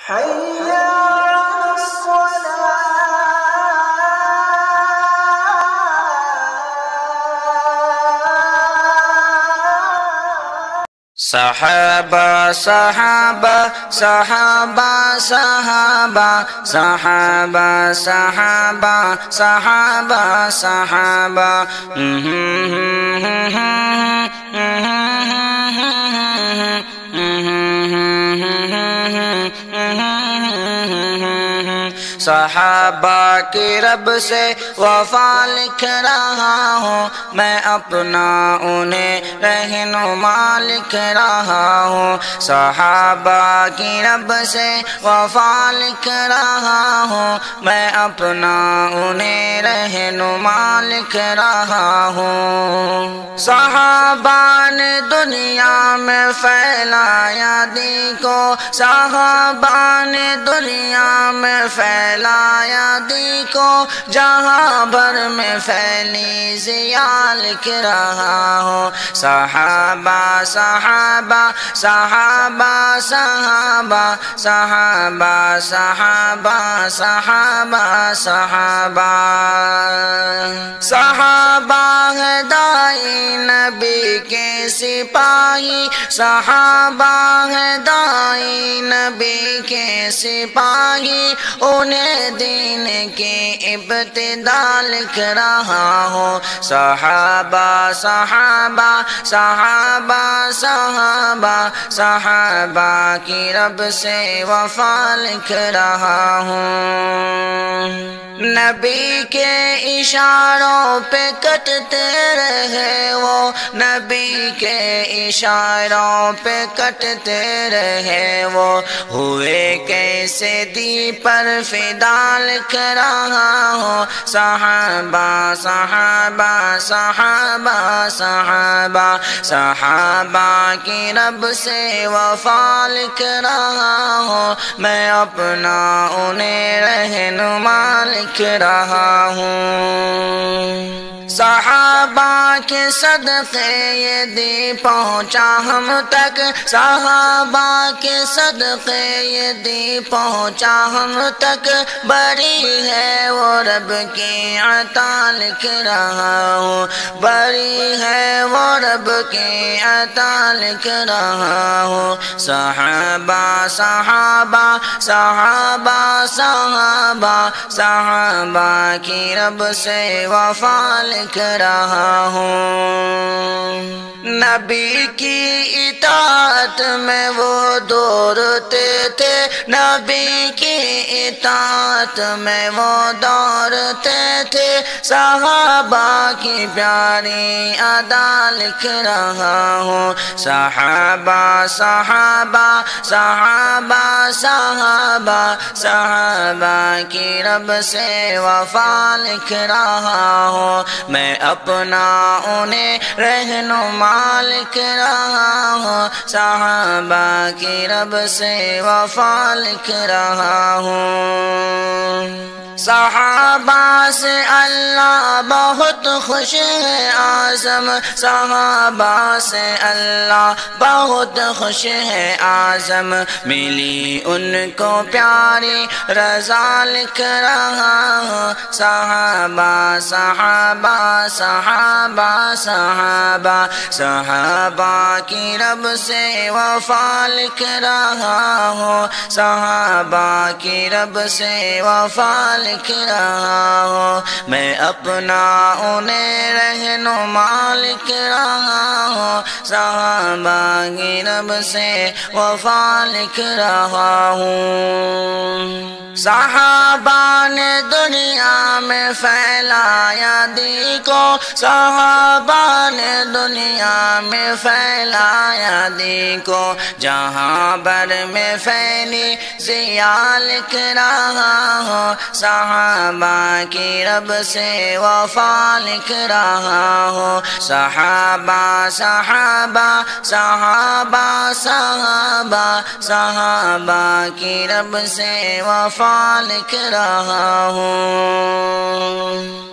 حي على صحابہ صحابہ صحابہ صحابہ صحابہ صحابہ صحابہ صحابہ صحابہ کی رب سے وفا لکھ رہا ہوں میں اپنا انہیں رہنما لکھ رہا ہوں صحابہ کی رب سے وفا لکھ رہا ہوں میں اپنا انہیں رہنما لکھ رہا ہوں صحابہ نے دنیا میں پھیلایا دین کو صحابہ نے دنیا میں پھیلایا دین کو جہاں بھر میں پھیلی ضیاء لکھ رہا ہوں صحابہ صحابہ صحابہ صحابہ صحابہ صحابہ صحابہ صحابہ صحابہ ہے دائی نبی کے سپاہی صحابہ ہے دائی نبی کے سپاہی انہیں دین کی ابتدا لکھ رہا ہوں صحابہ صحابہ صحابہ صحابہ صحابہ کی رب سے وفا لکھ رہا ہوں نبی کے اشاروں پہ کٹتے رہے وہ نبی کے اشاروں پہ کٹتے رہے وہ ہوئے کیسے دی پر فدا لکھ رہا ہوں صحابہ صحابہ صحابہ صحابہ صحابہ کی رب سے وفا لکھ رہا ہوں میں اپنا انہیں رہنما لکھ رہا ہوں صحابہ کے صدقے یہ دی پہنچا ہم تک صحابہ کے صدقے یہ دی پہنچا ہم تک بڑی ہے وہ رب کی عطا لکھ رہا ہوں بڑی ہے وہ رب کی عطا لکھ رہا ہوں صحابہ صحابہ صحابہ صحابہ صحابہ کی رب سے وفا لکھ رہا ہوں نبی کی اطاعت میں وہ دوڑتے تھے نبی کی اطاعت میں وہ دوڑتے تھے صحابہ کی پیاری ادا لکھ رہا ہوں صحابہ صحابہ صحابہ صحابہ صحابہ کی رب سے وفا لکھ رہا ہوں میں اپنا انہیں رہنما لکھ رہا ہوں صحابہ کی رب سے وفا لکھ رہا ہوں صحابہ سے اللہ بہت خوش ہے اعظم صحابہ سے اللہ بہت خوش ہے اعظم ملی ان کو پیاری رضا لکھ رہا ہوں صحابہ صحابہ صحابہ صحابہ صحابہ کی رب سے وفا لکھ رہا ہوں صحابہ کی رب سے وفا لکھ رہا ہوں میں اپنا انہیں رہنما لکھ رہا ہوں صحابہ کی رب سے وفا لکھ رہا ہوں صحابہ نے دنیا میں پھیلایا دین کو صحابہ نے دنیا میں پھیلایا دین کو جہاں بھر میں پھیلی ضیاء لکھ رہا ہوں صحابہ کی رب سے وفا لکھ رہا ہوں صحابہ صحابہ صحابہ صحابہ صحابہ کی رب سے وفا لکھ رہا ہوں